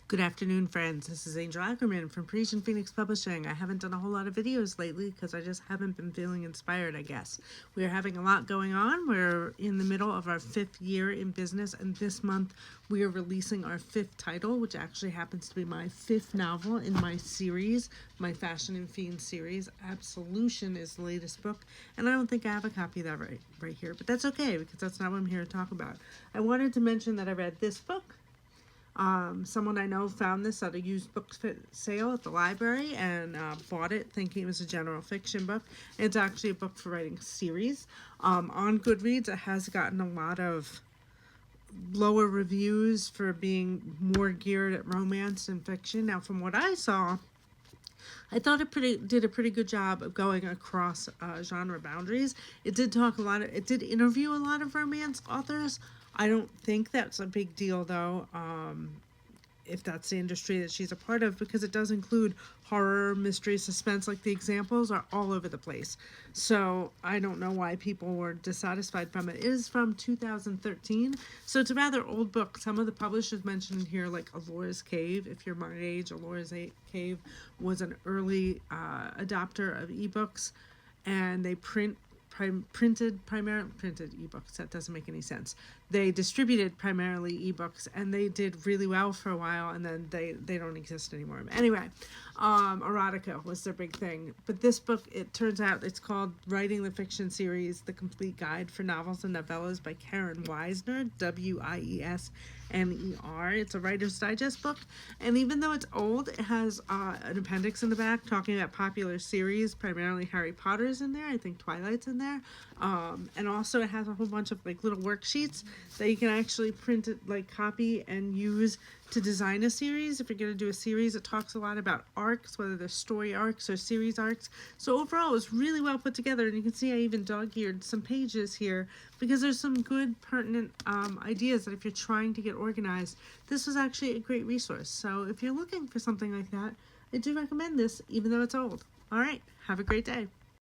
Good afternoon, friends. This is Angel Ackerman from Parisian Phoenix Publishing. I haven't done a whole lot of videos lately because I just haven't been feeling inspired, I guess. We're having a lot going on. We're in the middle of our 5th year in business, and this month we are releasing our 5th title, which actually happens to be my 5th novel in my series, my Fashion and Fiend series. Absolution is the latest book, and I don't think I have a copy of that right here, but that's okay because that's not what I'm here to talk about. I wanted to mention that I read this book. Someone I know found this at a used book sale at the library and bought it thinking it was a general fiction book. It's actually a book for writing a series. On Goodreads, it has gotten a lot of lower reviews for being more geared at romance and fiction. Now, from what I saw, I thought it did a pretty good job of going across genre boundaries. It did it did interview a lot of romance authors. I don't think that's a big deal though, if that's the industry that she's a part of, because it does include horror, mystery, suspense. Like, the examples are all over the place. So I don't know why people were dissatisfied from it. It is from 2013, so it's a rather old book. Some of the publishers mentioned in here, like Ellora's Cave. If you're my age, Ellora's Cave was an early adopter of ebooks, and they printed ebooks. That doesn't make any sense. They distributed primarily ebooks, and they did really well for a while, and then they don't exist anymore. Anyway, erotica was their big thing. But this book, it turns out, it's called Writing the Fiction Series: The Complete Guide for Novels and Novellas by Karen Weisner, Wiesner. It's a Writer's Digest book, and even though it's old, it has an appendix in the back talking about popular series. Primarily Harry Potter's in there. I think Twilight's in there. And also it has a whole bunch of like little worksheets that you can actually print it, like copy and use to design a series. If you're going to do a series, it talks a lot about arcs, whether they're story arcs or series arcs. So overall, it was really well put together, and you can see I even dog-eared some pages here because there's some good, pertinent ideas that if you're trying to get organized, this was actually a great resource. So if you're looking for something like that, I do recommend this, even though it's old. All right, have a great day.